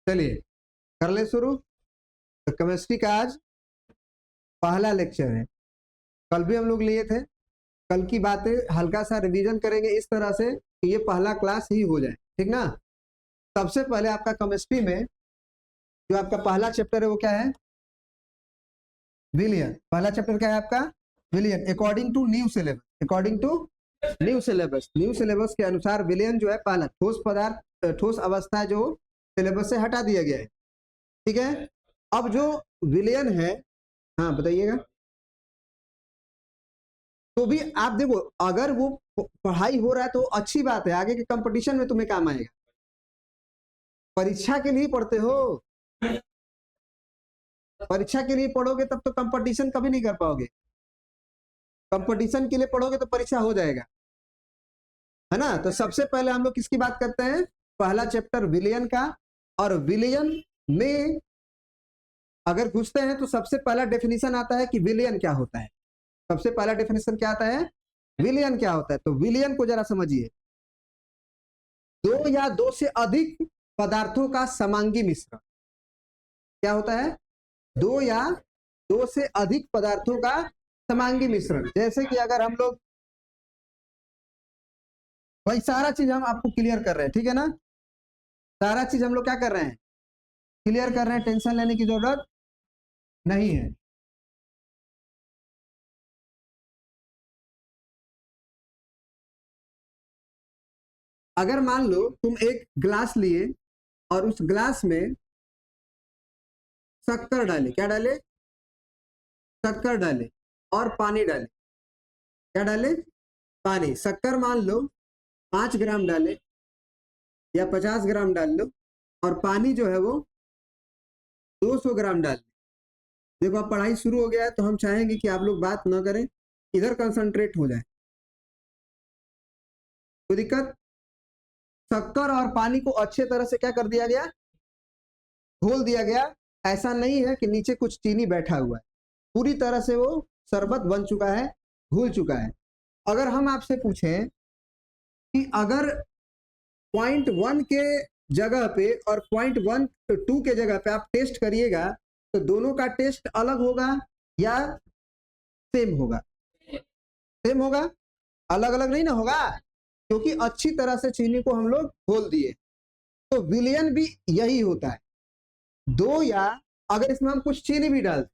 चलिए कर ले शुरू। तो केमिस्ट्री का आज पहला लेक्चर है। कल भी हम लोग लिए थे। कल की बातें हल्का सा रिवीजन करेंगे इस तरह से कि ये पहला क्लास ही हो जाए, ठीक ना। सबसे पहले आपका केमिस्ट्री में जो आपका पहला चैप्टर है वो क्या है? विलियन। पहला चैप्टर क्या है आपका? विलियन। According to new syllabus, according to new syllabus, new syllabus के अनुसार विलियन जो है पहला ठोस पदार्थ, ठोस अवस्था जो सिलेबस से हटा दिया गया है, ठीक है। अब जो विलियन है, हाँ बताइएगा। तो भी आप देखो, अगर वो पढ़ाई हो रहा है तो अच्छी बात है, आगे के कंपटीशन में तुम्हें काम आएगा। परीक्षा के लिए पढ़ते हो, परीक्षा के लिए पढ़ोगे तब तो कंपटीशन कभी नहीं कर पाओगे। कंपटीशन के लिए पढ़ोगे तो परीक्षा हो जाएगा, है ना। तो सबसे पहले हम लोग किसकी बात करते हैं? पहला चैप्टर विलियन का। और विलियन में अगर घुसते हैं तो सबसे पहला डेफिनेशन आता है कि विलियन क्या होता है। सबसे पहला डेफिनेशन क्या आता है? विलियन क्या होता है। तो विलियन को जरा समझिए। दो या दो से अधिक पदार्थों का समांगी मिश्रण। क्या होता है? दो या दो से अधिक पदार्थों का समांगी मिश्रण। जैसे कि अगर हम लोग, भाई सारा चीज हम आपको क्लियर कर रहे हैं, ठीक है ना। सारा चीज हम लोग क्या कर रहे हैं? क्लियर कर रहे हैं, टेंशन लेने की जरूरत नहीं है। अगर मान लो तुम एक ग्लास लिए और उस ग्लास में शक्कर डाले, क्या डाले? शक्कर डाले और पानी डाले। क्या डाले? पानी। शक्कर मान लो 5 ग्राम डाले या 50 ग्राम डाल लो, और पानी जो है वो 200 ग्राम डाल। देखो अब पढ़ाई शुरू हो गया है तो हम चाहेंगे कि आप लोग बात ना करें, इधर कंसंट्रेट हो जाए। कोई दिक्कत? शक्कर और पानी को अच्छे तरह से क्या कर दिया गया? घोल दिया गया। ऐसा नहीं है कि नीचे कुछ चीनी बैठा हुआ है, पूरी तरह से वो शरबत बन चुका है, घुल चुका है। अगर हम आपसे पूछें कि अगर 0.1 के जगह पे और 0.12 के जगह पे आप टेस्ट करिएगा तो दोनों का टेस्ट अलग होगा या सेम होगा? सेम होगा, अलग अलग नहीं ना होगा, क्योंकि अच्छी तरह से चीनी को हम लोग घोल दिए। तो विलियन भी यही होता है। दो या अगर इसमें हम कुछ चीनी भी डाल,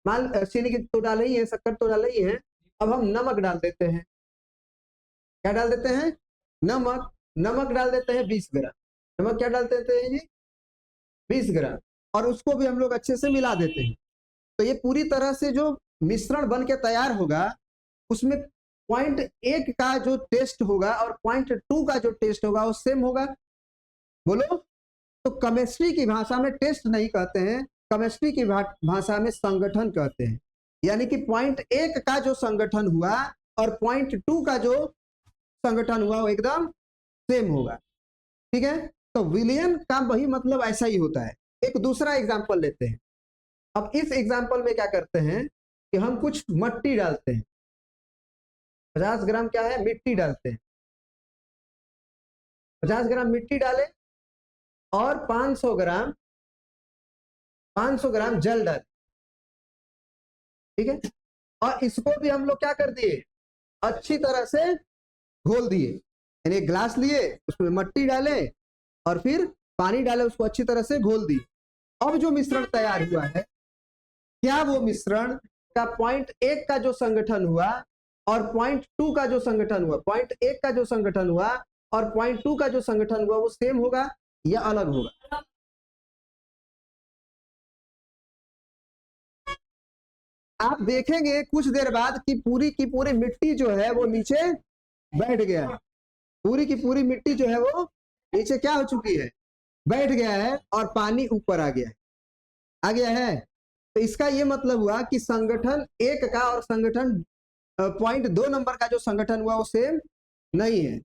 मान चीनी की तो डाले ही है, शक्कर तो डाले ही है, अब हम नमक डाल देते हैं। क्या डाल देते हैं? नमक। नमक डाल देते हैं 20 ग्राम। नमक क्या डाल देते हैं जी? 20 ग्राम। और उसको भी हम लोग अच्छे से मिला देते हैं। तो ये पूरी तरह से जो मिश्रण बन के तैयार होगा उसमें 0.1 का जो टेस्ट होगा और 0.2 का जो टेस्ट होगा वो सेम होगा। बोलो। तो केमिस्ट्री की भाषा में टेस्ट नहीं कहते हैं, केमिस्ट्री की भाषा में संगठन कहते हैं। यानी कि 0.1 का जो संगठन हुआ और 0.2 का जो संगठन हुआ वो एकदम सेम होगा, ठीक है। तो विलियन का वही मतलब ऐसा ही होता है। एक दूसरा एग्जांपल लेते हैं। अब इस एग्जांपल में क्या करते हैं कि हम कुछ मट्टी डालते हैं। 50 ग्राम क्या है? मिट्टी डालते हैं। 50 ग्राम मिट्टी डाले और 500 ग्राम जल डाले, ठीक है। और इसको भी हम लोग क्या कर दिए? अच्छी तरह से घोल दिए। यानी ग्लास लिए, उसमें मट्टी डाले और फिर पानी डाले, उसको अच्छी तरह से घोल दिए। अब जो मिश्रण तैयार हुआ है, क्या वो मिश्रण का 0.1 का जो संगठन हुआ और 0.2 का जो संगठन हुआ, 0.1 का जो संगठन हुआ और 0.2 का जो संगठन हुआ वो सेम होगा या अलग होगा? आप देखेंगे कुछ देर बाद कि पूरी की पूरी मिट्टी जो है वो नीचे बैठ गया है। पूरी की पूरी मिट्टी जो है वो नीचे क्या हो चुकी है? बैठ गया है और पानी ऊपर आ गया है। आ गया है। तो इसका ये मतलब हुआ कि संगठन 1 का और संगठन 0.2 नंबर का जो संगठन हुआ वो सेम नहीं है।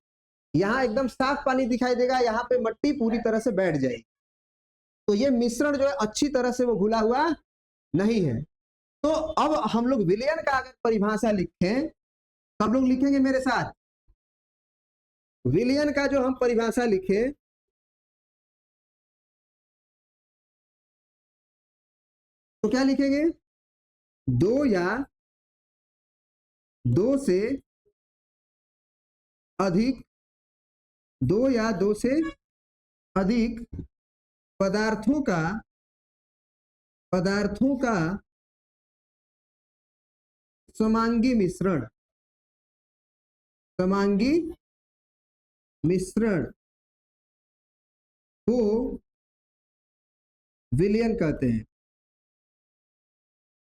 यहाँ एकदम साफ पानी दिखाई देगा, यहाँ पे मट्टी पूरी तरह से बैठ जाएगी। तो ये मिश्रण जो है अच्छी तरह से वो घुला हुआ नहीं है। तो अब हम लोग विलियन का अगर परिभाषा लिखें, सब लोग लिखेंगे मेरे साथ। विलियन का जो हम परिभाषा लिखे तो क्या लिखेंगे? दो या दो से अधिक, दो या दो से अधिक पदार्थों का समांगी मिश्रण, समांगी मिश्रण को विलयन कहते हैं,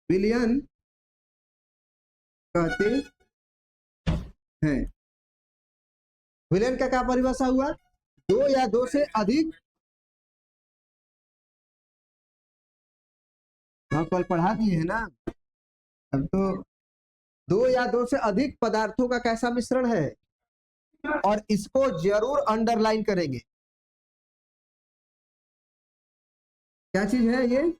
विलयन कहते हैं। विलयन का क्या परिभाषा हुआ? दो या दो से अधिक, हम कल पढ़ा दिए है ना। अब तो दो या दो से अधिक पदार्थों का कैसा मिश्रण है, और इसको जरूर अंडरलाइन करेंगे। क्या चीज है ये?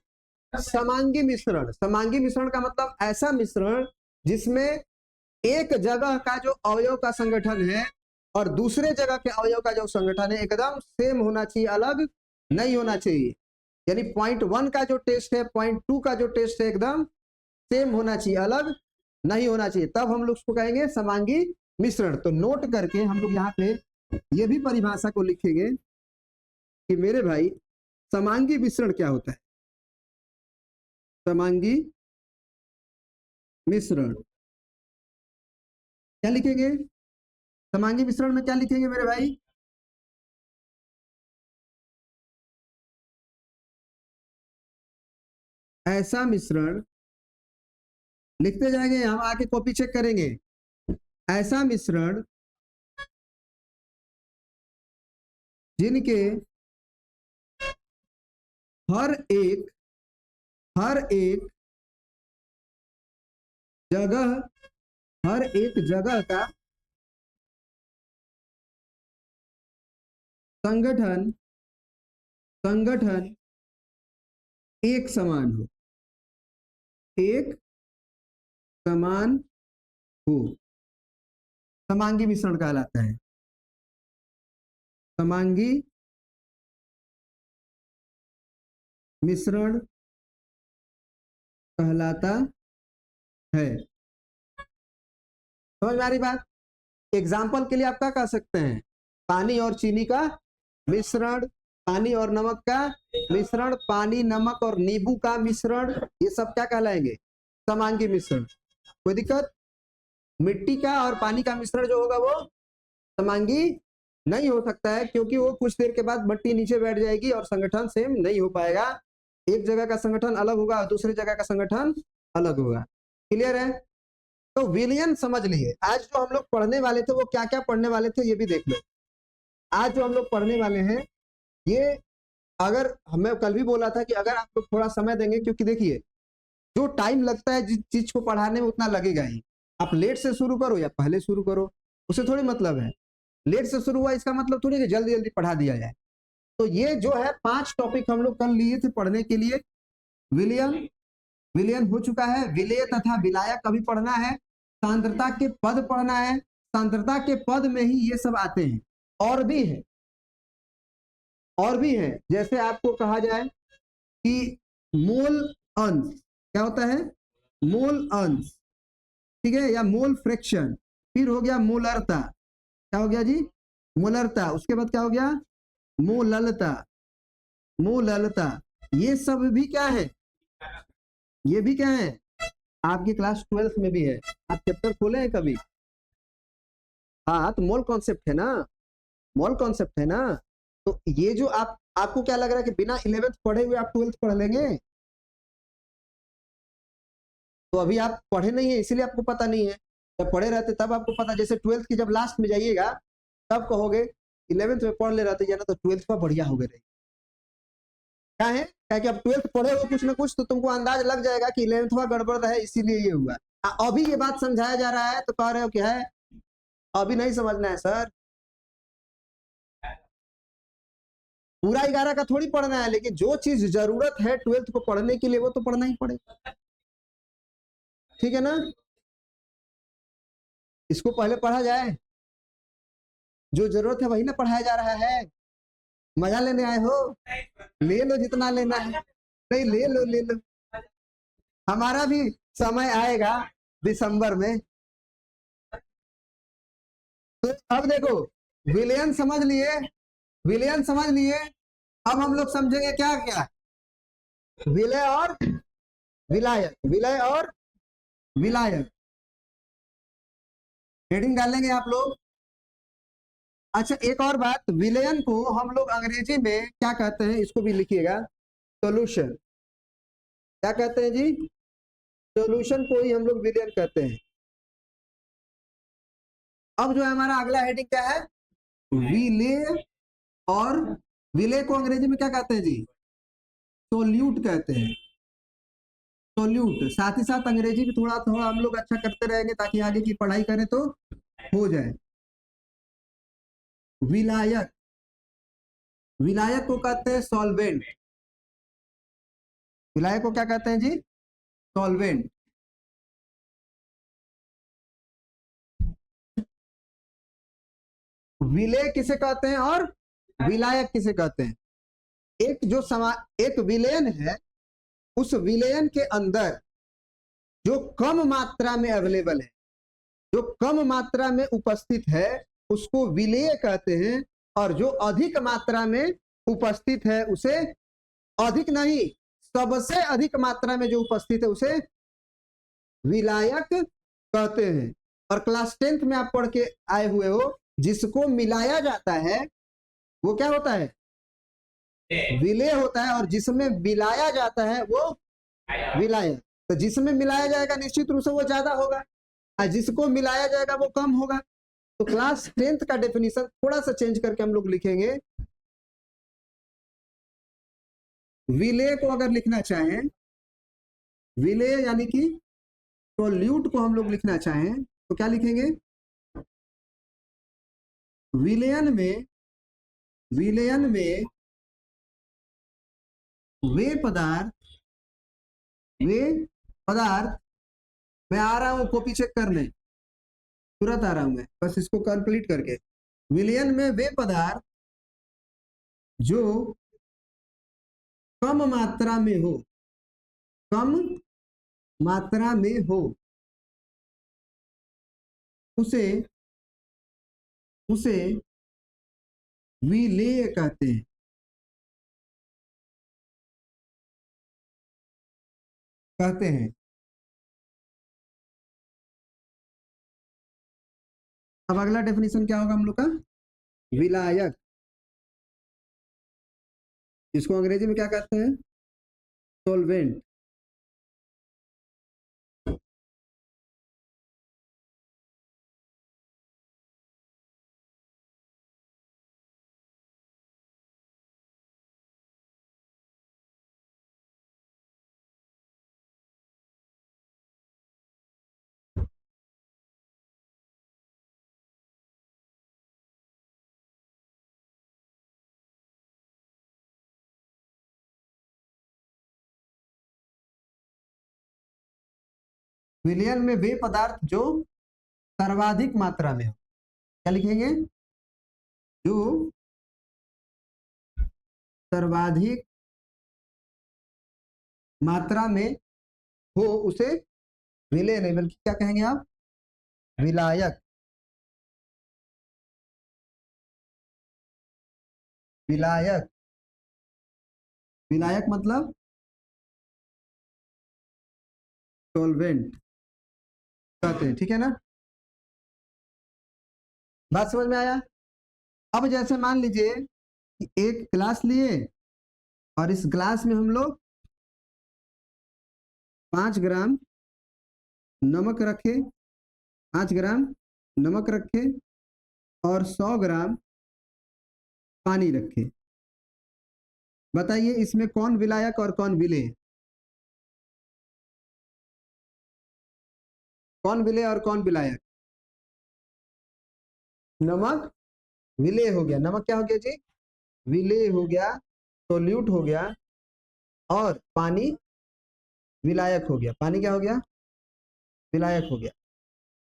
समांगी मिश्रण। समांगी मिश्रण का मतलब ऐसा मिश्रण जिसमें एक जगह का जो अवयव का संगठन है और दूसरे जगह के अवयव का जो संगठन है एकदम सेम होना चाहिए, अलग नहीं होना चाहिए। यानी पॉइंट 1 का जो टेस्ट है, पॉइंट 2 का जो टेस्ट है, एकदम सेम होना चाहिए, अलग नहीं होना चाहिए, तब हम लोग उसको कहेंगे समांगी मिश्रण। तो नोट करके हम लोग यहाँ पे ये भी परिभाषा को लिखेंगे कि मेरे भाई समांगी मिश्रण क्या होता है। समांगी मिश्रण क्या लिखेंगे? समांगी मिश्रण में क्या लिखेंगे मेरे भाई? ऐसा मिश्रण, लिखते जाएंगे, हम आके कॉपी चेक करेंगे। ऐसा मिश्रण जिनके हर एक जगह, हर एक जगह का संगठन एक समान हो, एक समान हो, समांगी मिश्रण कहलाता है। समांगी मिश्रण कहलाता है। समझ में आ रही बात? एग्जाम्पल के लिए आप क्या कह सकते हैं? पानी और चीनी का मिश्रण, पानी और नमक का मिश्रण, पानी नमक और नींबू का मिश्रण, ये सब क्या कहलाएंगे? समांगी मिश्रण। कोई दिक्कत? मिट्टी का और पानी का मिश्रण जो होगा वो समांगी नहीं हो सकता है, क्योंकि वो कुछ देर के बाद मट्टी नीचे बैठ जाएगी और संगठन सेम नहीं हो पाएगा। एक जगह का संगठन अलग होगा और दूसरी जगह का संगठन अलग होगा। क्लियर है? तो विलयन समझ लिए। आज जो हम लोग पढ़ने वाले थे वो क्या क्या पढ़ने वाले थे ये भी देख लो। आज जो हम लोग पढ़ने वाले हैं ये, अगर हमें कल भी बोला था कि अगर आप लोग थोड़ा समय देंगे, क्योंकि देखिए जो टाइम लगता है जिस चीज को पढ़ाने में उतना लगेगा ही। आप लेट से शुरू करो या पहले शुरू करो, उससे थोड़ी मतलब है। लेट से शुरू हुआ इसका मतलब थोड़ी कि जल्दी जल्दी पढ़ा दिया जाए। तो ये जो है 5 टॉपिक हम लोग कल लिए थे पढ़ने के लिए। विलयन, विलयन हो चुका है। विलेय तथा विलायक अभी पढ़ना है। सांद्रता के पद पढ़ना है। सांद्रता के पद में ही ये सब आते हैं। और भी है, और भी है। जैसे आपको कहा जाए कि मोल अंश क्या होता है? मोल अंश, ठीक है, या मोल फ्रैक्शन। फिर हो गया मोलरता, क्या हो गया जी? मोलरता। उसके बाद क्या हो गया? मोललता, मोललता। ये सब भी क्या है? ये भी क्या है? आपकी क्लास 12th में भी है। आप चैप्टर खोले हैं कभी? हाँ, तो मोल कॉन्सेप्ट है ना, मोल कॉन्सेप्ट है ना। तो ये जो आपको क्या लग रहा है कि बिना 11th पढ़े हुए आप 12th पढ़ लेंगे? तो अभी आप पढ़े नहीं है इसीलिए आपको पता नहीं है। जब पढ़े रहते तब आपको पता। जैसे 12th की जब लास्ट में जाइएगा तब कहोगे 11th में पढ़ ले रहते जाना तो 12th का बढ़िया हो गए। क्या है? क्या कि अब 12th पढ़े हो कुछ ना कुछ तो तुमको अंदाज लग जाएगा कि 11th गड़बड़ है इसीलिए ये हुआ। अभी ये बात समझाया जा रहा है तो कह रहे हो क्या है अभी नहीं समझना है सर? पूरा 11 का थोड़ी पढ़ना है, लेकिन जो चीज जरूरत है 12th को पढ़ने के लिए वो तो पढ़ना ही पड़ेगा। ठीक है ना? इसको पहले पढ़ा जाए, जो जरूरत है वही ना पढ़ाया जा रहा है। मजा लेने आए हो? ले लो जितना लेना है। नहीं, ले लो ले लो। हमारा भी समय आएगा दिसंबर में। तो अब देखो, विलयन समझ लिए, विलयन समझ लिए। अब हम लोग समझेंगे क्या क्या, विलय और विलायक, विलय और विलायक। हेडिंग डालेंगे आप लोग। अच्छा एक और बात, विलयन को हम लोग अंग्रेजी में क्या कहते हैं, इसको भी लिखिएगा, सोल्यूशन। क्या कहते हैं जी? सोल्यूशन को ही हम लोग विलयन कहते हैं। अब जो है हमारा अगला हेडिंग क्या है, विलेय और विलेय को अंग्रेजी में क्या कहते हैं जी? सोल्यूट कहते हैं, सोल्यूट। साथ ही साथ अंग्रेजी भी थोड़ा थोड़ा हम लोग अच्छा करते रहेंगे ताकि आगे की पढ़ाई करें तो हो जाए। विलायक, विलायक को कहते हैं सॉल्वेंट। विलायक को क्या कहते हैं जी? सॉल्वेंट। विलेय किसे कहते हैं और विलायक किसे कहते हैं? एक जो एक विलयन है, उस विलयन के अंदर जो कम मात्रा में अवेलेबल है, जो कम मात्रा में उपस्थित है, उसको विलेय कहते हैं। और जो अधिक मात्रा में उपस्थित है उसे, अधिक नहीं, सबसे अधिक मात्रा में जो उपस्थित है उसे विलायक कहते हैं। और क्लास 10th में आप पढ़ के आए हुए हो, जिसको मिलाया जाता है वो क्या होता है? विलेय होता है। और जिसमें मिलाया जाता है वो विलायक। तो जिसमें मिलाया जाएगा निश्चित रूप से वो ज्यादा होगा, और जिसको मिलाया जाएगा वो कम होगा। तो क्लास 10th का डेफिनेशन थोड़ा सा चेंज करके हम लोग लिखेंगे। विलेय को अगर लिखना चाहें, विलेय यानी कि सोल्यूट को हम लोग लिखना चाहें तो क्या लिखेंगे? विलयन में, विलयन में वे पदार्थ, वे पदार्थ, मैं आ रहा हूं कॉपी चेक करने, तुरंत आ रहा हूं मैं, बस इसको कंप्लीट करके। विलयन में वे पदार्थ जो कम मात्रा में हो, कम मात्रा में हो, उसे, उसे विलेय कहते हैं, कहते हैं। अब अगला डेफिनेशन क्या होगा हम लोग का? विलायक, इसको अंग्रेजी में क्या कहते हैं? सोल्वेंट। विलयन में वे पदार्थ जो सर्वाधिक मात्रा में हो, क्या लिखेंगे? जो सर्वाधिक मात्रा में हो उसे विलेय नहीं बल्कि क्या कहेंगे आप? विलायक। विलायक, विलायक मतलब सॉल्वेंट कहते हैं, ठीक है ना? बात समझ में आया? अब जैसे मान लीजिए कि एक गिलास लिए और इस गिलास में हम लोग 5 ग्राम नमक रखे, 5 ग्राम नमक रखे और 100 ग्राम पानी रखे। बताइए इसमें कौन विलायक और कौन विलेय? कौन विलेय और कौन विलायक? नमक विलेय हो गया, नमक क्या हो गया जी? विलेय हो गया, सोल्यूट हो गया। और पानी विलायक हो गया। पानी क्या हो गया? विलायक हो गया।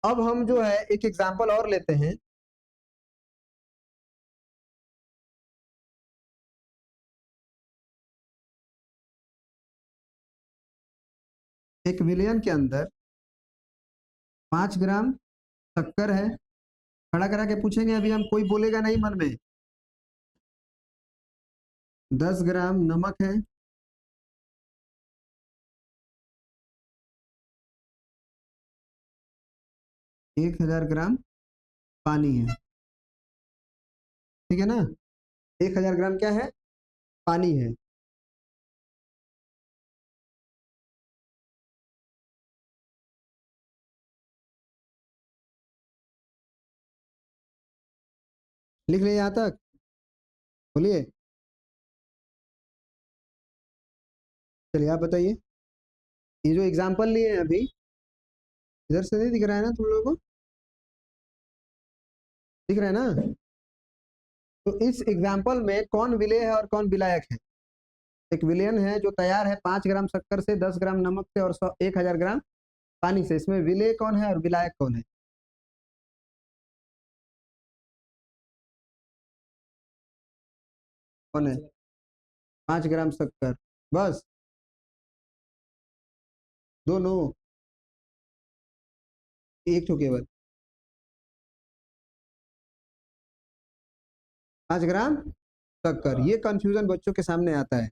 अब हम जो है एक एग्जांपल और लेते हैं। एक विलयन के अंदर 5 ग्राम शक्कर है, खड़ा करा के पूछेंगे अभी हम, कोई बोलेगा नहीं मन में। 10 ग्राम नमक है, 1000 ग्राम पानी है, ठीक है ना। 1000 ग्राम क्या है? पानी है। लिख लिया यहाँ तक? बोलिए, चलिए आप बताइए। ये जो एग्जाम्पल लिए हैं अभी, इधर से नहीं दिख रहा है ना तुम लोगों को? दिख रहा है ना? तो इस एग्जाम्पल में कौन विलेय है और कौन विलायक है? एक विलयन है जो तैयार है 5 ग्राम शक्कर से, 10 ग्राम नमक से और 1000 ग्राम पानी से। इसमें विलेय कौन है और विलायक कौन है? कौन है? 5 ग्राम शक्कर, बस? दोनों? एक तो केवल 5 ग्राम शक्कर। ये कंफ्यूजन बच्चों के सामने आता है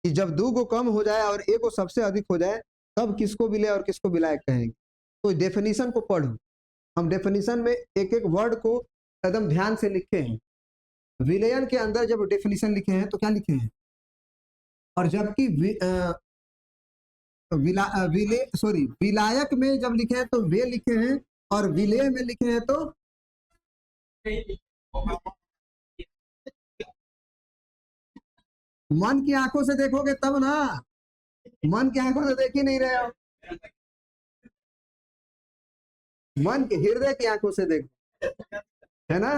कि जब 2 को कम हो जाए और 1 को सबसे अधिक हो जाए, तब किसको विलेय और किसको विलायक कहेंगे। तो डेफिनेशन को पढ़ो। हम डेफिनेशन में एक एक वर्ड को एकदम ध्यान से लिखे हैं। विलयन के अंदर जब डेफिनेशन लिखे हैं तो क्या लिखे हैं, और जबकि विलायक में जब लिखे हैं तो वे लिखे हैं, और विलेय में लिखे हैं तो मन की आंखों से देखोगे तब ना। मन की आंखों से देख ही नहीं रहे हो, मन के हृदय की आंखों से देखो, है ना।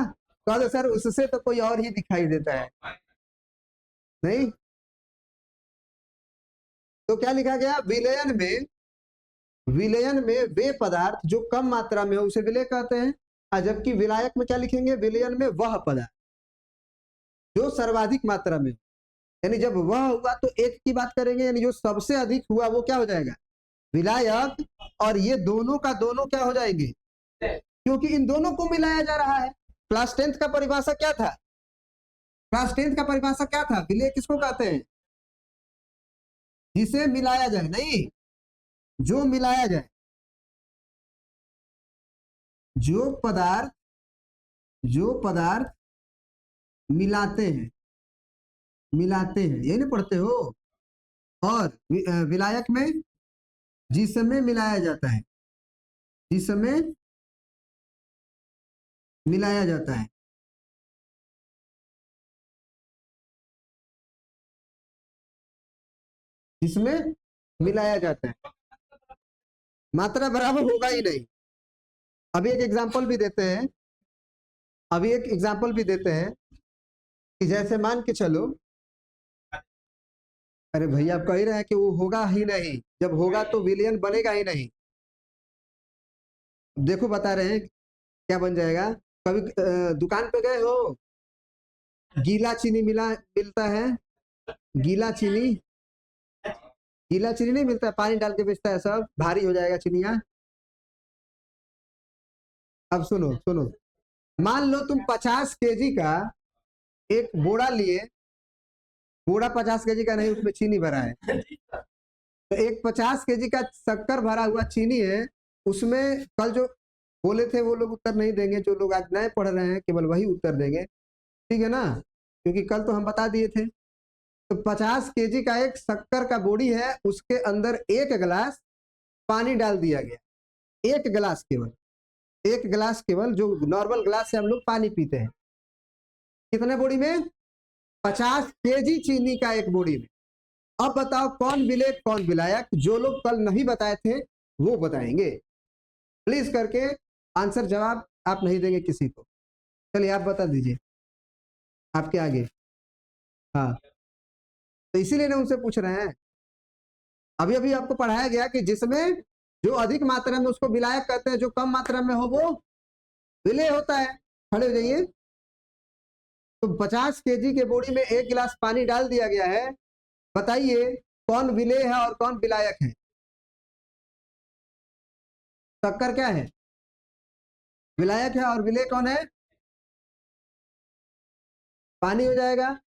तो सर उससे तो कोई और ही दिखाई देता है, नहीं? तो क्या लिखा गया? विलयन में वे पदार्थ जो कम मात्रा में हो उसे विलय कहते हैं, और जबकि विलायक में क्या लिखेंगे? विलयन में वह पदार्थ जो सर्वाधिक मात्रा में हो। यानी जब वह हुआ तो एक की बात करेंगे, यानी जो सबसे अधिक हुआ वो क्या हो जाएगा? विलायक। और ये दोनों का दोनों क्या हो जाएंगे? क्योंकि इन दोनों को मिलाया जा रहा है। क्लास 10th का परिभाषा क्या था? क्लास 10th का परिभाषा क्या था? विलय किसको कहते हैं? जिसे मिलाया जाए, नहीं, जो मिलाया जाए। जो पदार्थ मिलाते हैं, यही ना पढ़ते हो। और विलायक में जिसमें मिलाया जाता है, जिसमें मिलाया जाता है। जिसमें मिलाया जाता है, मात्रा बराबर होगा ही नहीं। अभी एक एग्जांपल भी देते हैं, कि जैसे मान के चलो, अरे भैया आप कह ही रहे हैं कि वो होगा ही नहीं, जब होगा तो विलियन बनेगा ही नहीं। देखो बता रहे हैं क्या बन जाएगा। कभी दुकान पे गए हो, गीला चीनी मिलता है, गीला चीनी, गीला चीनी नहीं मिलता, पानी डाल के बेचता है, सब भारी हो जाएगा चिनिया। अब सुनो सुनो, मान लो तुम 50 केजी का एक बोरा लिए, बोरा 50 केजी का नहीं, उसमें चीनी भरा है। तो एक 50 केजी का शक्कर भरा हुआ चीनी है, उसमें कल जो बोले थे वो लोग उत्तर नहीं देंगे, जो लोग आज नए पढ़ रहे हैं केवल वही उत्तर देंगे, ठीक है ना, क्योंकि कल तो हम बता दिए थे। तो 50 केजी का एक शक्कर का बोरी है, उसके अंदर 1 गिलास पानी डाल दिया गया, 1 गिलास केवल, 1 गिलास केवल, जो नॉर्मल गिलास से हम लोग पानी पीते हैं। कितने बोरी में? 50 केजी चीनी का एक बोरी में। अब बताओ कौन विलेय कौन विलायक? जो लोग कल नहीं बताए थे वो बताएंगे, प्लीज करके आंसर, जवाब आप नहीं देंगे किसी को। चलिए आप बता दीजिए, आपके आगे। हाँ, तो इसीलिए ना उनसे पूछ रहे हैं। अभी अभी आपको पढ़ाया गया कि जिसमें जो अधिक मात्रा में उसको विलायक कहते हैं, जो कम मात्रा में हो वो विलेय होता है। खड़े हो जाइए। तो 50 केजी के बोरी में 1 गिलास पानी डाल दिया गया है, बताइए कौन विलेय है और कौन विलायक है? शक्कर क्या है? विलायक है, और विलेय कौन है? पानी हो जाएगा।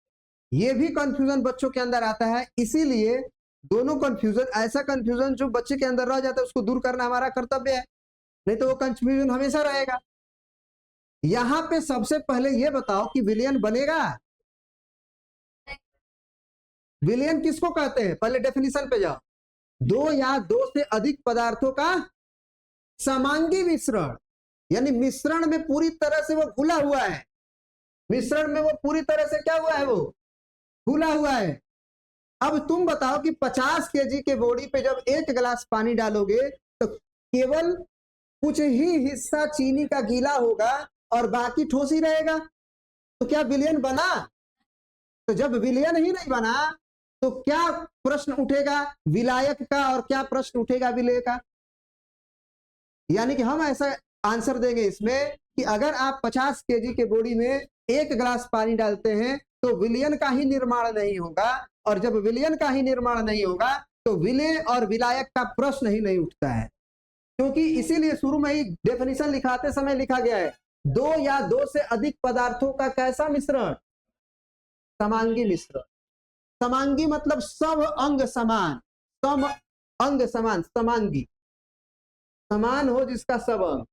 ये भी कंफ्यूजन बच्चों के अंदर आता है, इसीलिए दोनों कंफ्यूजन, ऐसा कंफ्यूजन जो बच्चे के अंदर रह जाता है उसको दूर करना हमारा कर्तव्य है, नहीं तो वो कंफ्यूजन हमेशा रहेगा। यहां पे सबसे पहले ये बताओ कि विलयन बनेगा? विलयन किसको कहते हैं? पहले डेफिनेशन पे जाओ। दो या दो से अधिक पदार्थों का समांगी मिश्रण, यानी मिश्रण में पूरी तरह से वो घुला हुआ है, मिश्रण में वो पूरी तरह से क्या हुआ है? वो घुला हुआ है। अब तुम बताओ कि 50 केजी के बॉडी पे जब 1 गिलास पानी डालोगे तो केवल कुछ ही हिस्सा चीनी का गीला होगा और बाकी ठोस ही रहेगा, तो क्या विलयन बना? तो जब विलयन ही नहीं बना तो क्या प्रश्न उठेगा विलायक का, और क्या प्रश्न उठेगा विलेय का? यानी कि हम ऐसा आंसर देंगे इसमें कि अगर आप 50 केजी के बॉडी में 1 गिलास पानी डालते हैं तो विलयन का ही निर्माण नहीं होगा, और जब विलयन का ही निर्माण नहीं होगा तो विलेय और विलायक का प्रश्न ही नहीं उठता है, क्योंकि इसीलिए शुरू में ही डेफिनेशन लिखाते समय लिखा गया है दो या दो से अधिक पदार्थों का कैसा मिश्रण? समांगी मिश्रण। समांगी मतलब सब अंग समान, सम अंग समान, समांगी समान हो जिसका सब अंग,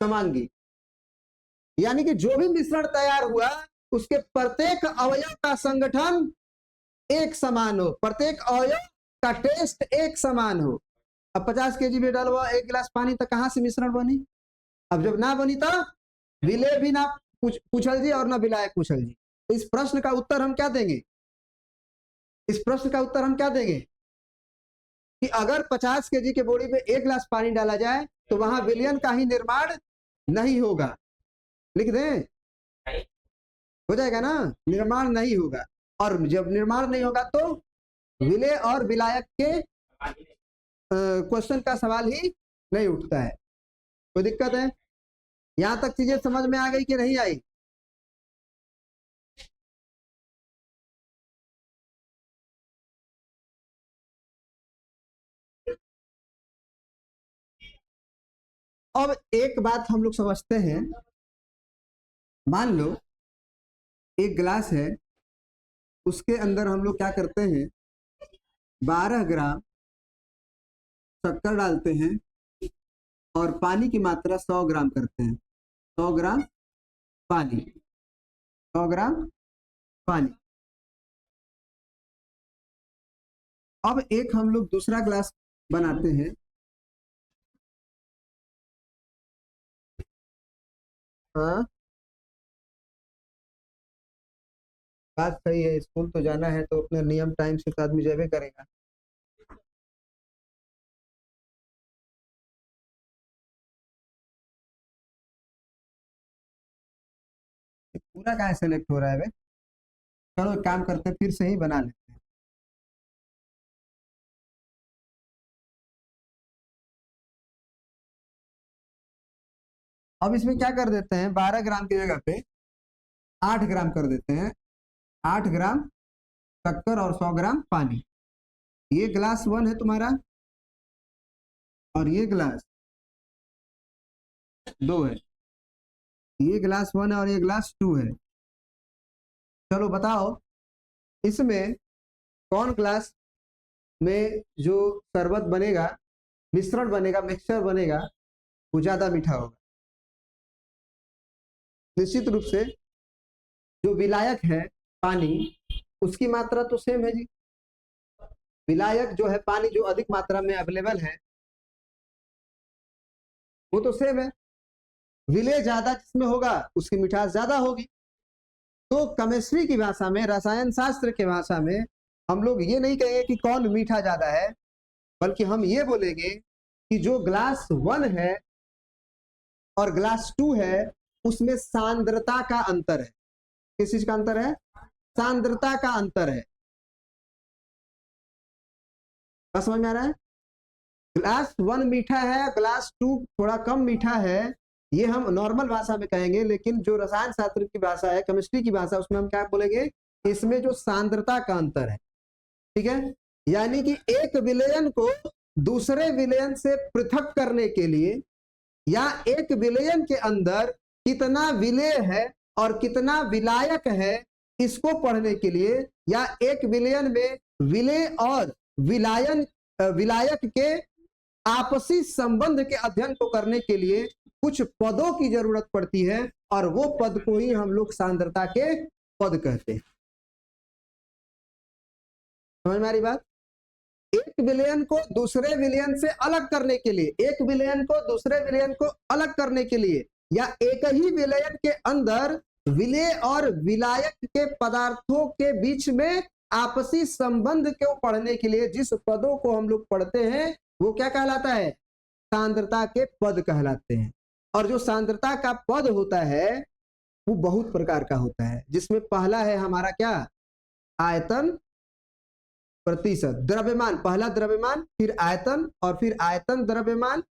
समांगी। यानी कि जो भी मिश्रण तैयार हुआ उसके प्रत्येक अवयव का संगठन एक समान हो, प्रत्येक अवयव का टेस्ट एक समान हो। अब 50 केजी में डालवा 1 गिलास पानी, तो कहां से मिश्रण बनी? अब जब ना बनी तो विलेय भी ना पूछल जी और ना विलायक पूछल जी। तो इस प्रश्न का उत्तर हम क्या देंगे? इस प्रश्न का उत्तर हम क्या देंगे कि अगर 50 केजी के बॉडी में 1 गिलास पानी डाला जाए तो वहां विलयन का ही निर्माण नहीं होगा। लिख दें? हो जाएगा ना, निर्माण नहीं होगा, और जब निर्माण नहीं होगा तो विलेय और विलायक के क्वेश्चन का सवाल ही नहीं उठता है। कोई दिक्कत है? यहां तक चीजें समझ में आ गई कि नहीं आई? अब एक बात हम लोग समझते हैं, मान लो एक गिलास है, उसके अंदर हम लोग क्या करते हैं 12 ग्राम शक्कर डालते हैं और पानी की मात्रा 100 ग्राम करते हैं। 100 ग्राम पानी, 100 ग्राम पानी। अब एक हम लोग दूसरा ग्लास बनाते हैं, हाँ बात सही है, स्कूल तो जाना है तो अपने नियम टाइम से तो आदमी जाबे करेगा। पूरा कहाँ सेलेक्ट हो रहा है बे? चलो एक काम करते हैं, फिर से ही बना लेते हैं। अब इसमें क्या कर देते हैं, 12 ग्राम की जगह पे 8 ग्राम कर देते हैं। 8 ग्राम शक्कर और 100 ग्राम पानी। ये ग्लास 1 है तुम्हारा और ये ग्लास 2 है। ये ग्लास 1 है और ये ग्लास 2 है। चलो बताओ इसमें कौन ग्लास में जो शरबत बनेगा, मिश्रण बनेगा, मिक्सचर बनेगा, वो ज्यादा मीठा होगा? निश्चित रूप से जो विलायक है पानी, उसकी मात्रा तो सेम है जी। विलायक जो है पानी, जो अधिक मात्रा में अवेलेबल है, वो तो सेम है। विलेय ज्यादा जिसमें होगा उसकी मिठास ज्यादा होगी। तो केमिस्ट्री की भाषा में, रसायन शास्त्र की भाषा में हम लोग ये नहीं कहेंगे कि कौन मीठा ज्यादा है, बल्कि हम ये बोलेंगे कि जो ग्लास 1 है और ग्लास 2 है उसमें सांद्रता का अंतर है। किस चीज का अंतर है? सांद्रता का अंतर है। क्या समझ में आ रहा है? ग्लास 1 मीठा है, ग्लास 2 थोड़ा कम मीठा है, ये हम नॉर्मल भाषा में कहेंगे, लेकिन जो रसायन शास्त्र की भाषा है, केमिस्ट्री की भाषा, उसमें हम क्या बोलेंगे, इसमें जो सांद्रता का अंतर है। ठीक है? यानी कि एक विलयन को दूसरे विलयन से पृथक करने के लिए, या एक विलयन के अंदर कितना विलेय है और कितना विलायक है इसको पढ़ने के लिए, या एक विलयन में विलेय और विलायक के आपसी संबंध के अध्ययन को करने के लिए कुछ पदों की जरूरत पड़ती है, और वो पद को ही हम लोग सांद्रता के पद कहते हैं। समझ में आ रही बात? एक विलयन को दूसरे विलयन से अलग करने के लिए, एक विलयन को दूसरे विलयन को अलग करने के लिए, या एक ही विलयन के अंदर विलेय और विलायक के पदार्थों के बीच में आपसी संबंध को पढ़ने के लिए जिस पदों को हम लोग पढ़ते हैं वो क्या कहलाता है? सांद्रता के पद कहलाते हैं। और जो सांद्रता का पद होता है वो बहुत प्रकार का होता है, जिसमें पहला है हमारा क्या? आयतन प्रतिशत, द्रव्यमान, पहला द्रव्यमान, फिर आयतन, और फिर आयतन द्रव्यमान,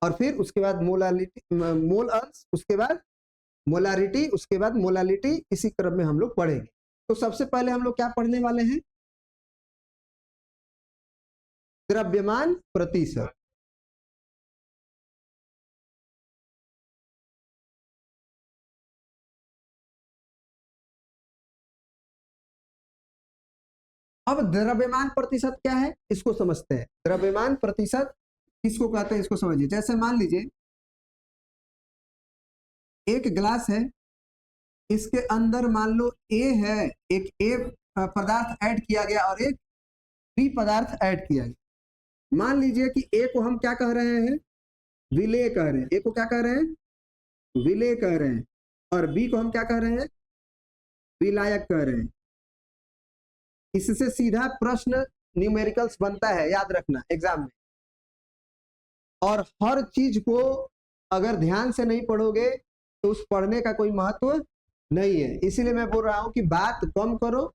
और फिर उसके बाद मोलालिटी, मोल अंश, उसके बाद मोलारिटी, उसके बाद मोलालिटी, इसी क्रम में हम लोग पढ़ेंगे। तो सबसे पहले हम लोग क्या पढ़ने वाले हैं? द्रव्यमान प्रतिशत। अब द्रव्यमान प्रतिशत क्या है इसको समझते हैं। द्रव्यमान प्रतिशत किसको कहते हैं इसको समझिए। जैसे मान लीजिए एक गिलास है, इसके अंदर मान लो ए है, एक ए पदार्थ ऐड किया गया और एक बी पदार्थ ऐड किया गया। मान लीजिए कि ए को हम क्या कह रहे हैं? विलेय कह रहे हैं। ए को क्या कह रहे हैं? विलेय कह रहे हैं। और बी को हम क्या कह रहे हैं? विलायक कह रहे हैं। इससे सीधा प्रश्न न्यूमेरिकल्स बनता है, याद रखना एग्जाम में। और हर चीज को अगर ध्यान से नहीं पढ़ोगे तो उस पढ़ने का कोई महत्व नहीं है। इसीलिए मैं बोल रहा हूं कि बात कम करो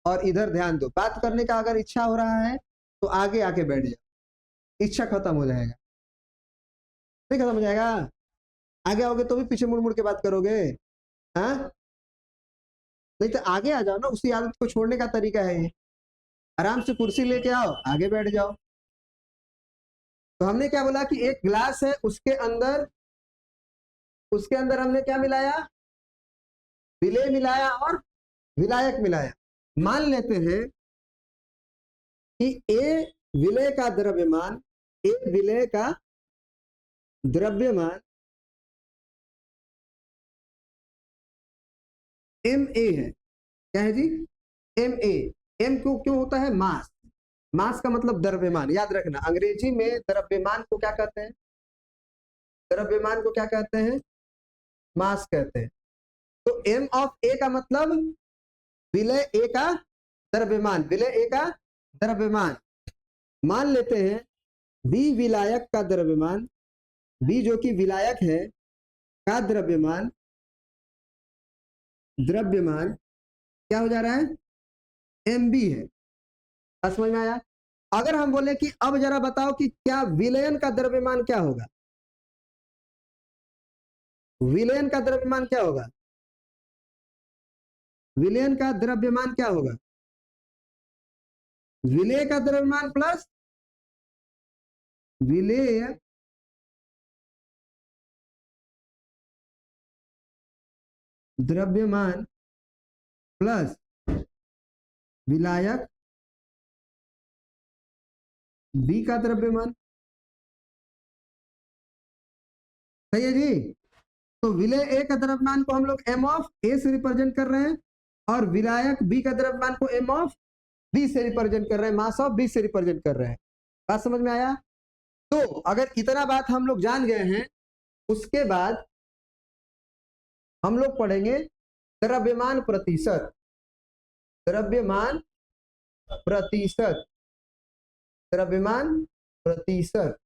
और इधर ध्यान दो। बात करने का अगर इच्छा हो रहा है तो आगे आके बैठ जाओ, इच्छा खत्म हो जाएगा। नहीं खत्म हो जाएगा? आगे आओगे तो भी पीछे मुड़ मुड़ के बात करोगे। हाँ, नहीं तो आगे आ जाओ ना। उसी आदत को छोड़ने का तरीका है ये। आराम से कुर्सी लेके आओ, आगे बैठ जाओ। तो हमने क्या बोला कि एक ग्लास है, उसके अंदर हमने क्या मिलाया? विलेय मिलाया और विलायक मिलाया। मान लेते हैं कि ए विलेय का द्रव्यमान, ए विलेय का द्रव्यमान एम ए है। क्या है जी? M A. एम क्यों होता है? मास। मास का मतलब द्रव्यमान। याद रखना, अंग्रेजी में द्रव्यमान को क्या कहते हैं? द्रव्यमान को क्या कहते हैं? मास कहते हैं। तो एम ऑफ ए का मतलब विलय ए का द्रव्यमान, विलय ए का द्रव्यमान। मान लेते हैं बी विलायक का द्रव्यमान, बी जो कि विलायक है का द्रव्यमान क्या हो जा रहा है? एम बी है। समझ में आया? अगर हम बोले कि अब जरा बताओ कि क्या विलयन का द्रव्यमान क्या होगा? विलयन का द्रव्यमान क्या होगा? विलयन का द्रव्यमान क्या होगा? विलेय का द्रव्यमान प्लस विलेय द्रव्यमान प्लस विलायक बी का द्रव्यमान। सही है जी? तो विलेय ए का द्रव्यमान को हम लोग एम ऑफ ए से रिप्रेजेंट कर रहे हैं, और विलायक बी का द्रव्यमान को एम ऑफ बी से रिप्रेजेंट कर रहे हैं, मास ऑफ बी से रिप्रेजेंट कर रहे हैं। बात समझ में आया? तो अगर इतना बात हम लोग जान गए हैं, उसके बाद हम लोग पढ़ेंगे द्रव्यमान प्रतिशत। द्रव्यमान प्रतिशत, द्रव्यमान प्रतिशत।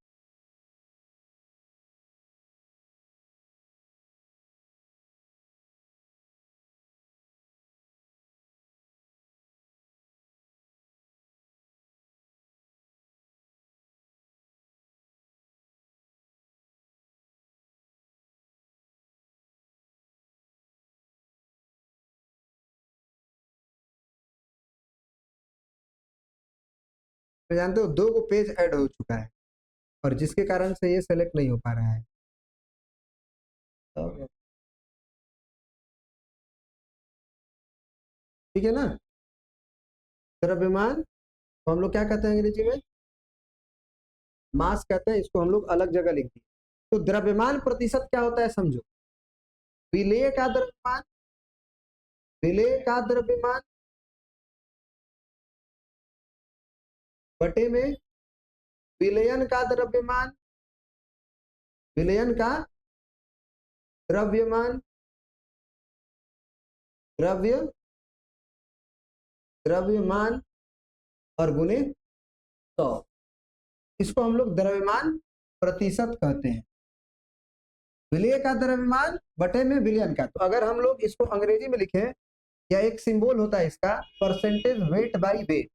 तो जानते हो 2 को पेज ऐड हो चुका है और जिसके कारण से ये सेलेक्ट नहीं हो पा रहा है। ठीक है ना। द्रव्यमान तो हम लोग क्या कहते हैं अंग्रेजी में, मास कहते हैं, इसको हम लोग अलग जगह लिख दिए। तो द्रव्यमान प्रतिशत क्या होता है समझो, विलेय का द्रव्यमान, विलेय का द्रव्यमान बटे में विलयन का द्रव्यमान, विलयन का द्रव्यमान, द्रव्यमान और गुणे 100, इसको हम लोग द्रव्यमान प्रतिशत कहते हैं। विलेय का द्रव्यमान बटे में विलयन का। तो अगर हम लोग इसको अंग्रेजी में लिखें, या एक सिंबल होता है इसका, परसेंटेज वेट बाई वेट,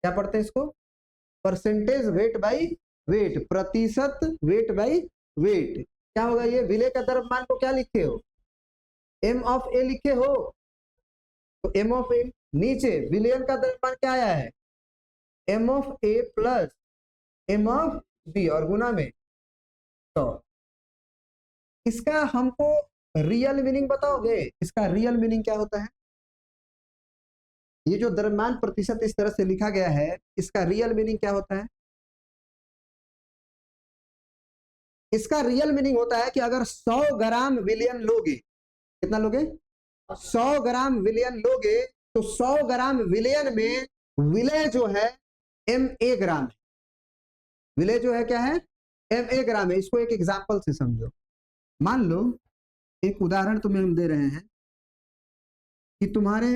क्या पढ़ते हैं इसको, परसेंटेज वेट बाई वेट, प्रतिशत वेट बाई वेट। क्या होगा ये, विलेय का द्रव्यमान को क्या लिखे हो, एम ऑफ ए लिखे हो, तो एम ऑफ ए, नीचे विलयन का द्रव्यमान क्या आया है, M of A plus M of B और गुना में 100। इसका हमको रियल मीनिंग बताओगे, इसका रियल मीनिंग क्या होता है, ये जो द्रव्यमान प्रतिशत इस तरह से लिखा गया है, इसका रियल मीनिंग क्या होता है। इसका रियल मीनिंग होता है कि अगर 100 ग्राम विलयन लोगे, कितना लोगे, 100 ग्राम विलयन लोगे, तो 100 ग्राम विलयन में विलय जो है एम ए ग्राम है, विलय जो है क्या है, एम ए ग्राम है। इसको एक एग्जांपल से समझो, मान लो एक उदाहरण तुम्हें हम दे रहे हैं कि तुम्हारे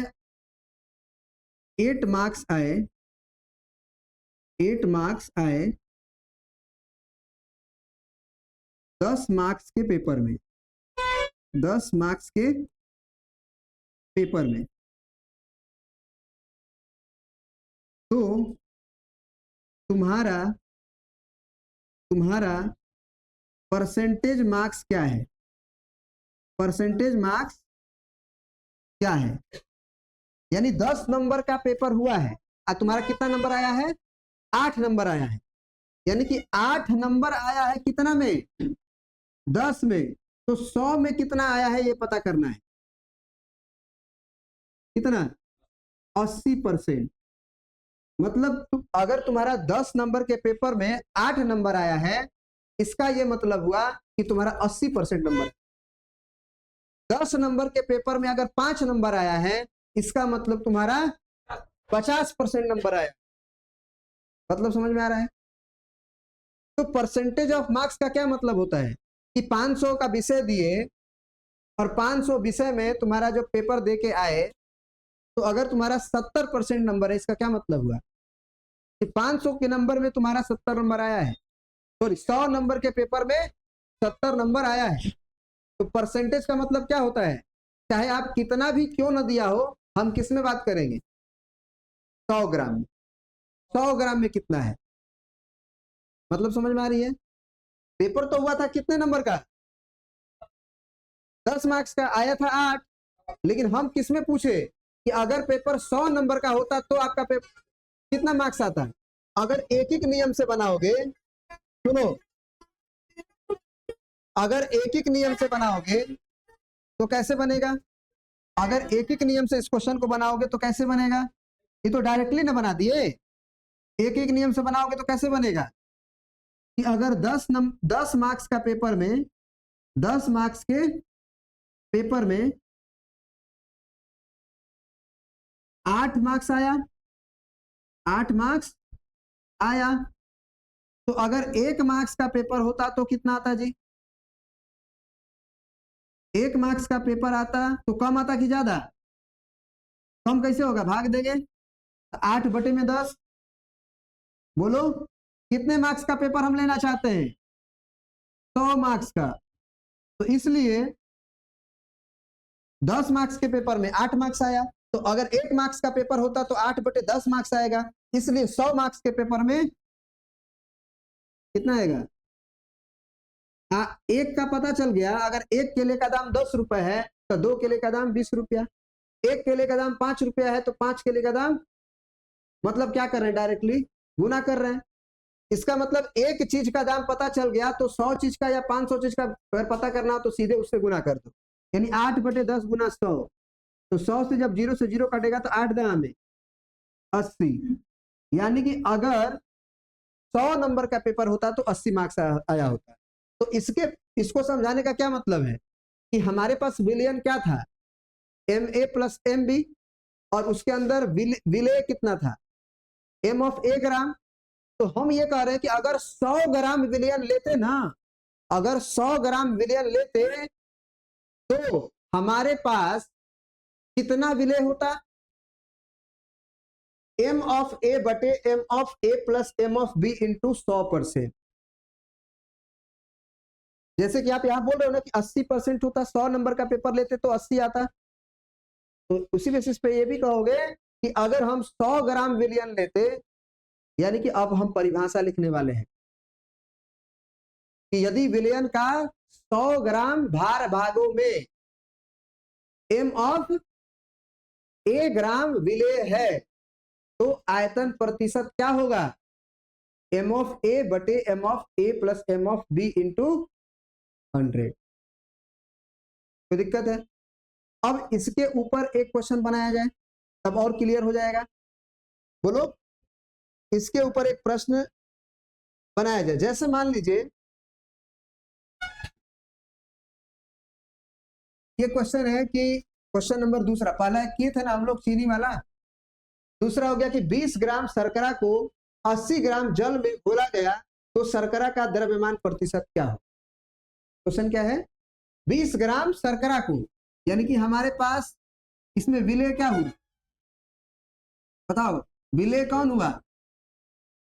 8 मार्क्स आए, 8 मार्क्स आए 10 मार्क्स के पेपर में, 10 मार्क्स के पेपर में, तो तुम्हारा परसेंटेज मार्क्स क्या है, परसेंटेज मार्क्स क्या है, यानी 10 नंबर का पेपर हुआ है और तुम्हारा कितना नंबर आया है, 8 नंबर आया है, यानी कि 8 नंबर आया है कितना में, 10 में, तो 100 में कितना आया है ये पता करना है, कितना, 80%। मतलब अगर तुम्हारा 10 नंबर के पेपर में 8 नंबर आया है, इसका ये मतलब हुआ कि तुम्हारा 80% नंबर। 10 नंबर के पेपर में अगर 5 नंबर आया है, इसका मतलब तुम्हारा 50% नंबर आया। मतलब समझ में आ रहा है। तो परसेंटेज ऑफ मार्क्स का क्या मतलब होता है कि 500 का विषय दिए और 500 विषय में तुम्हारा जो पेपर दे के आए, तो अगर तुम्हारा 70% नंबर है, इसका क्या मतलब हुआ कि 500 के नंबर में तुम्हारा 70 नंबर आया है, सॉरी 100 नंबर के पेपर में 70 नंबर आया है। तो परसेंटेज का मतलब क्या होता है, चाहे आप कितना भी क्यों ना दिया हो, हम किस में बात करेंगे, 100 ग्राम में। 100 ग्राम में कितना है, मतलब समझ में आ रही है। पेपर तो हुआ था कितने नंबर का, 10 मार्क्स का, आया था 8, लेकिन हम किस में पूछे कि अगर पेपर 100 नंबर का होता तो आपका पेपर कितना मार्क्स आता है। अगर एक एक नियम से बनाओगे, सुनो, अगर एक एक नियम से बनाओगे तो कैसे बनेगा, अगर एक एक नियम से इस क्वेश्चन को बनाओगे तो कैसे बनेगा, ये तो डायरेक्टली ना बना दिए, एक एक नियम से बनाओगे तो कैसे बनेगा कि अगर 10 मार्क्स का पेपर में, 10 मार्क्स के पेपर में 8 मार्क्स आया, 8 मार्क्स आया, तो अगर 1 मार्क्स का पेपर होता तो कितना आता जी, 1 मार्क्स का पेपर आता तो कम आता कि ज्यादा, कम कैसे होगा, भाग देंगे, 8 बटे में 10, बोलो कितने मार्क्स का पेपर हम लेना चाहते हैं, 100 मार्क्स का। तो इसलिए 10 मार्क्स के पेपर में 8 मार्क्स आया, तो अगर 1 मार्क्स का पेपर होता तो 8 बटे 10 मार्क्स आएगा, इसलिए 100 मार्क्स के पेपर में कितना आएगा, एक का पता चल गया, अगर एक केले का दाम 10 रुपए है तो 2 केले का दाम 20 रुपया, एक केले का दाम 5 रुपया है तो 5 केले का दाम, मतलब क्या कर रहे हैं डायरेक्टली गुना कर रहे हैं। इसका मतलब एक चीज का दाम पता चल गया तो 100 चीज का या 500 चीज का अगर पता करना हो तो सीधे उससे गुना कर दो, यानी 8/10 गुना 100, तो 100 से जब 0 से 0 कटेगा तो 8 दाम में 80, यानी कि अगर 100 नंबर का पेपर होता तो 80 मार्क्स आया होता। तो इसको समझाने का क्या मतलब है कि हमारे पास विलयन क्या था, MA + MB, और उसके अंदर विलेय कितना था, M(A) ग्राम। तो हम ये कह रहे हैं कि अगर 100 ग्राम विलयन लेते ना, अगर 100 ग्राम विलयन लेते तो हमारे पास कितना विलेय होता, M(A/M(A) + M(B) × 100%। जैसे कि आप यहां बोल रहे हो ना कि 80% होता, 100 नंबर का पेपर लेते तो 80 आता, तो उसी बेसिस पे ये भी कहोगे कि अगर हम 100 ग्राम विलयन लेते, यानी कि अब हम परिभाषा लिखने वाले हैं कि यदि विलयन का 100 ग्राम भार भागों में M(A) ग्राम विलेय है तो आयतन प्रतिशत क्या होगा, M(A/M(A) + M(B) × 100। कोई दिक्कत है? अब इसके ऊपर एक क्वेश्चन बनाया जाए तब और क्लियर हो जाएगा। बोलो, इसके ऊपर एक प्रश्न बनाया जाए। जैसे मान लीजिए ये क्वेश्चन है कि क्वेश्चन नंबर दूसरा, पहला किए थे ना हम लोग चीनी वाला, दूसरा हो गया कि 20 ग्राम शर्करा को 80 ग्राम जल में घोला गया तो शर्करा का द्रव्यमान प्रतिशत क्या हो। क्वेश्चन क्या है, 20 ग्राम शर्करा को, यानी कि हमारे पास इसमें विलेय क्या हुआ, बताओ विलेय कौन हुआ,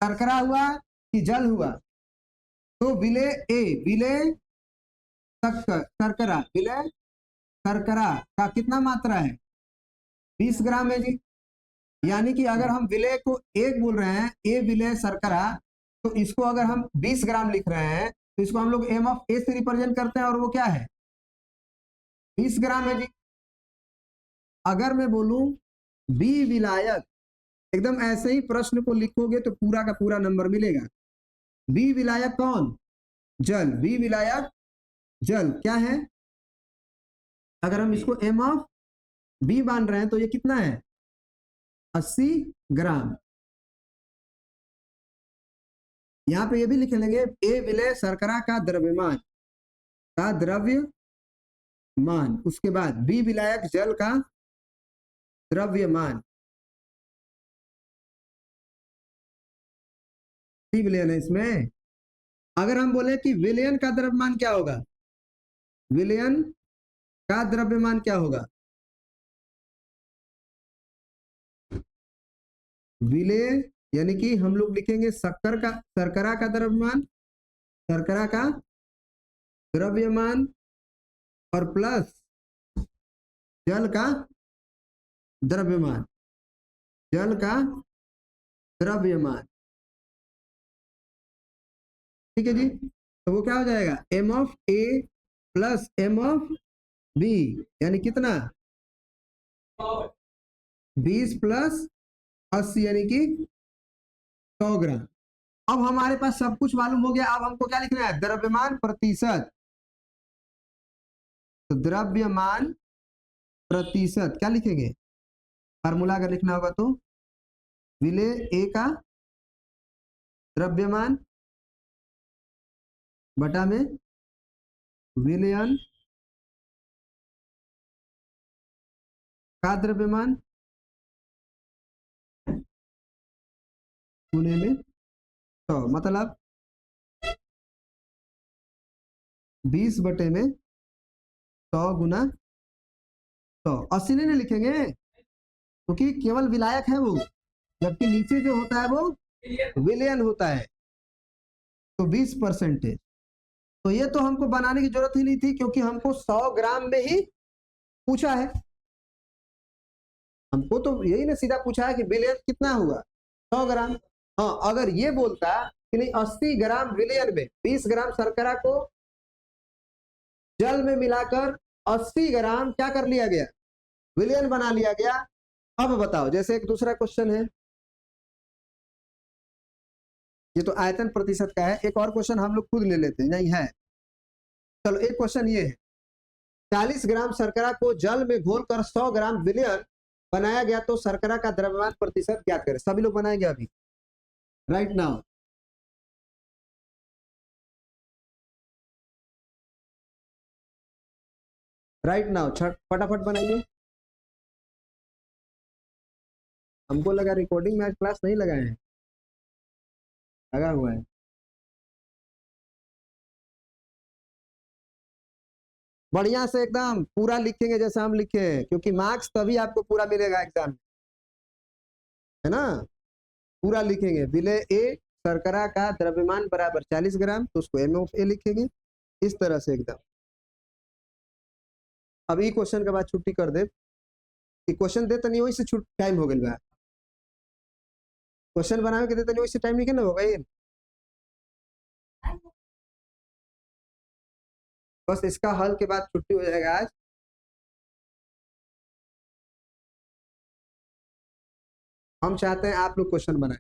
शर्करा हुआ कि जल हुआ। तो विलेय A, विलेय शर्करा, विलेय शर्करा का कितना मात्रा है, 20 ग्राम है जी। यानी कि अगर हम विलेय को 1 बोल रहे हैं, A विलेय शर्करा, तो इसको अगर हम 20 ग्राम लिख रहे हैं तो इसको हम लोग M(A) से रिप्रेजेंट करते हैं और वो क्या है, 20 ग्राम है जी। अगर मैं बोलूं B विलायक, एकदम ऐसे ही प्रश्न को लिखोगे तो पूरा का पूरा नंबर मिलेगा। B विलायक कौन, जल, B विलायक जल क्या है, अगर हम इसको M(B) मान रहे हैं तो ये कितना है, 80 ग्राम। यहां पे ये भी लिख लेंगे A विलेय शर्करा का द्रव्यमान, उसके बाद B विलायक जल का द्रव्यमान, विलयन है इसमें। अगर हम बोले कि विलयन का द्रव्यमान क्या होगा, विलयन का द्रव्यमान क्या होगा, विलेय यानी कि हम लोग लिखेंगे शर्करा का द्रव्यमान, शर्करा का द्रव्यमान और प्लस जल का द्रव्यमान, जल का द्रव्यमान, ठीक है जी। तो वो क्या हो जाएगा, M(A) + M(B), यानी कितना, 20 + 80 यानी कि 100 ग्राम। अब हमारे पास सब कुछ मालूम हो गया, अब हमको क्या लिखना है, द्रव्यमान प्रतिशत। तो द्रव्यमान प्रतिशत क्या लिखेंगे, फार्मूला अगर लिखना होगा तो विलेय A का द्रव्यमान बटा में विलयन का द्रव्यमान गुणे में 100, मतलब 20 बटे में 100 गुना 100। 80 नहीं लिखेंगे क्योंकि केवल विलायक है वो, जबकि नीचे जो होता है वो विलयन होता है, तो 20%। तो ये तो हमको बनाने की जरूरत ही नहीं थी क्योंकि हमको 100 ग्राम में ही पूछा है, हमको तो यही ना सीधा पूछा है कि विलयन कितना हुआ, 100 ग्राम। हाँ, अगर ये बोलता कि नहीं 80 ग्राम विलयन में 20 ग्राम शर्करा को जल में मिलाकर 80 ग्राम क्या कर लिया गया, विलयन बना लिया गया। अब बताओ, जैसे एक दूसरा क्वेश्चन है, ये तो आयतन प्रतिशत का है। एक और क्वेश्चन हम लोग खुद ले लेते हैं, नहीं है। चलो एक क्वेश्चन ये है, 40 ग्राम शर्करा को जल में घोलकर 100 ग्राम विलयन बनाया गया तो शर्करा का द्रव्यमान प्रतिशत ज्ञात करें। सभी लोग बनाएंगे अभी, राइट नाउ। राइट नाउ फटाफट बनाइए। हमको लगा रिकॉर्डिंग में आज क्लास नहीं लगाए हैं, लगा हुआ है। बढ़िया से एकदम पूरा लिखेंगे जैसा हम लिखे हैं, क्योंकि मार्क्स तभी आपको पूरा मिलेगा एग्जाम में, है ना। पूरा लिखेंगे, विलय ए शर्करा का द्रव्यमान बराबर 40 ग्राम, तो उसको MOF लिखेंगे इस तरह से एकदम। अभी क्वेश्चन के बाद छुट्टी कर दे, क्वेश्चन दे तनी वही से टाइम हो गया, क्वेश्चन बनावे के दे तनी वही से टाइम नहीं होगा ये। बस इसका हल के बाद छुट्टी हो जाएगा आज। हम चाहते हैं आप लोग क्वेश्चन बनाएं।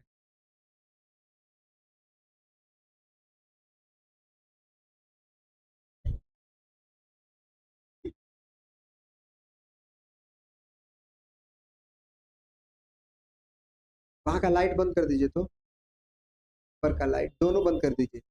वहां का लाइट बंद कर दीजिए, तो ऊपर का लाइट दोनों बंद कर दीजिए।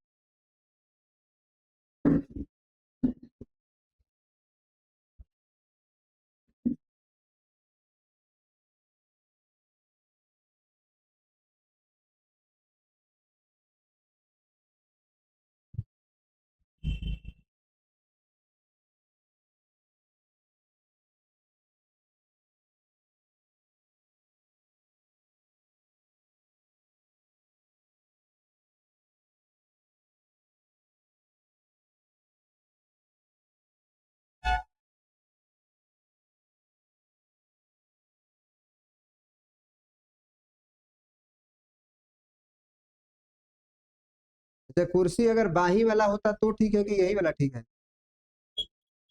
अच्छा, कुर्सी अगर बाही वाला होता तो ठीक है कि यही वाला ठीक है?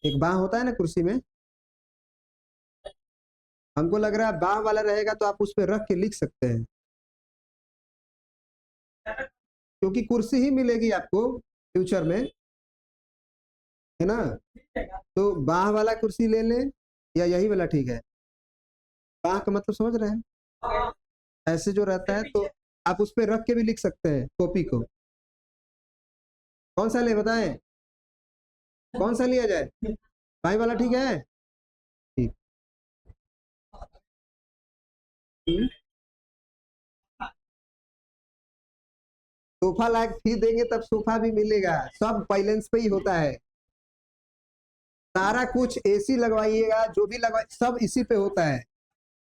एक बाह होता है ना कुर्सी में, हमको लग रहा है बाह वाला रहेगा तो आप उस पर रख के लिख सकते हैं, क्योंकि कुर्सी ही मिलेगी आपको फ्यूचर में, है ना। तो बाह वाला कुर्सी ले लें या यही वाला ठीक है? बाह का मतलब समझ रहे हैं, ऐसे जो रहता है, तो आप उस पर रख के भी लिख सकते हैं कॉपी को। कौन सा ले बताएं, कौन सा लिया जाए? बाई वाला ठीक है, ठीक। सोफा लायक फी देंगे तब सोफा भी मिलेगा, सब बैलेंस पे ही होता है। सारा कुछ AC लगवाइएगा, जो भी लगवाइए सब इसी पे होता है।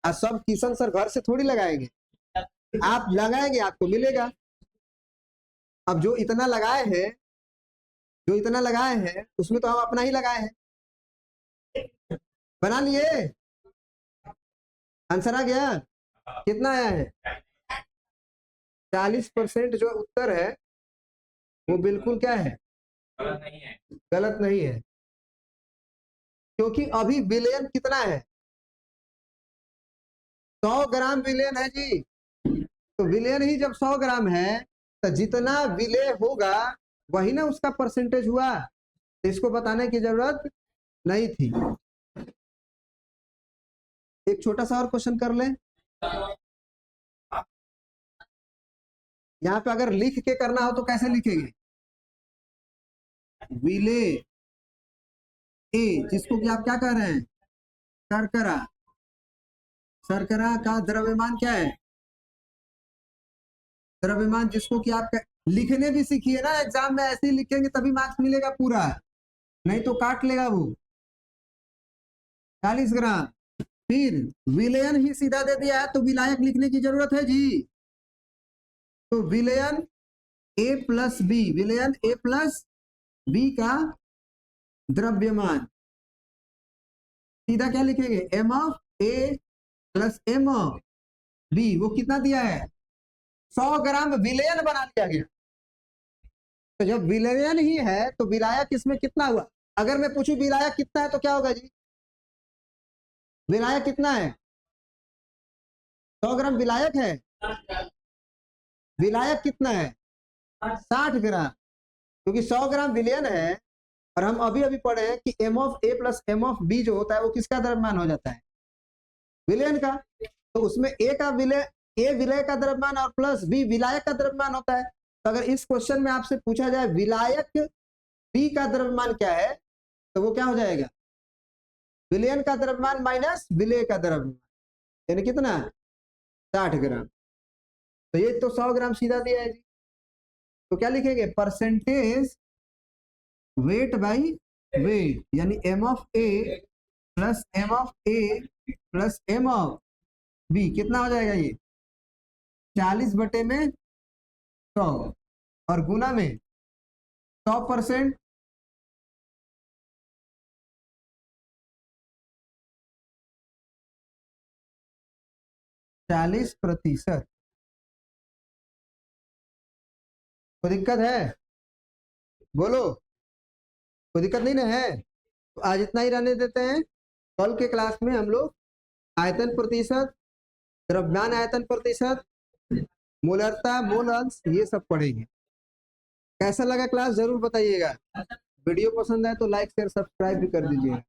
और सब किशन सर घर से थोड़ी लगाएंगे, आप लगाएंगे आपको मिलेगा। अब जो इतना लगाए हैं, जो इतना लगाए हैं उसमें तो हम अपना ही लगाए हैं। बना लिए, आंसर आ गया? कितना आया है? 40% जो उत्तर है वो बिल्कुल क्या है, गलत नहीं है। गलत नहीं है, क्योंकि अभी विलयन कितना है, 100 ग्राम विलयन है जी। तो विलयन ही जब 100 ग्राम है तो जितना विलय होगा वही ना उसका परसेंटेज हुआ, तो इसको बताने की जरूरत नहीं थी। एक छोटा सा और क्वेश्चन कर लें। यहाँ पे अगर लिख के करना हो तो कैसे लिखेंगे? विलय ए, जिसको कि आप क्या कह रहे हैं, शर्करा, शर्करा का द्रव्यमान क्या है, द्रव्यमान जिसको कि आप लिखने भी सीखिए ना, एग्जाम में ऐसे ही लिखेंगे तभी मार्क्स मिलेगा पूरा, नहीं तो काट लेगा वो। 40 ग्राम, फिर विलयन ही सीधा दे दिया है तो विलायक लिखने की जरूरत है जी। तो विलयन A प्लस बी, विलयन A प्लस बी का द्रव्यमान, सीधा क्या लिखेंगे, M(A) प्लस M(B), वो कितना दिया है, 100 ग्राम विलयन बना दिया गया। तो जब विलयन ही है तो विलायक इसमें कितना हुआ? अगर मैं पूछूं विलायक कितना है तो क्या होगा जी, विलायक कितना है, 100 ग्राम विलायक है, विलायक कितना है, 60 ग्राम, क्योंकि 100 ग्राम विलयन है। और हम अभी अभी पढ़े हैं कि M of A plus M of B जो होता है वो किसका द्रव्यमान हो जाता है, विलयन का। तो उसमें ए का विलय, ए विलय का द्रव्यमान और प्लस बी विलायक का द्रव्यमान होता है। तो अगर इस क्वेश्चन में आपसे पूछा जाए विलायक बी का द्रव्यमान क्या है, तो वो क्या हो जाएगा, विलयन का द्रव्यमान माइनस विलय का द्रव्यमान, यानी कितना, 60 ग्राम। तो ये तो 100 ग्राम सीधा दिया है जी। तो क्या लिखेंगे, परसेंटेज वेट बाई वेट, यानी M of A plus M of A plus M of B कितना हो जाएगा, ये 40/100 और गुना में 100%, 40%। कोई दिक्कत है, बोलो, कोई दिक्कत नहीं ना है। तो आज इतना ही रहने देते हैं। कल के क्लास में हम लोग आयतन प्रतिशत, द्रव्यमान आयतन प्रतिशत, मोलरता, मोल अंश, ये सब पढ़ेंगे। कैसा लगा क्लास जरूर बताइएगा। वीडियो पसंद आए तो लाइक शेयर सब्सक्राइब भी कर दीजिएगा।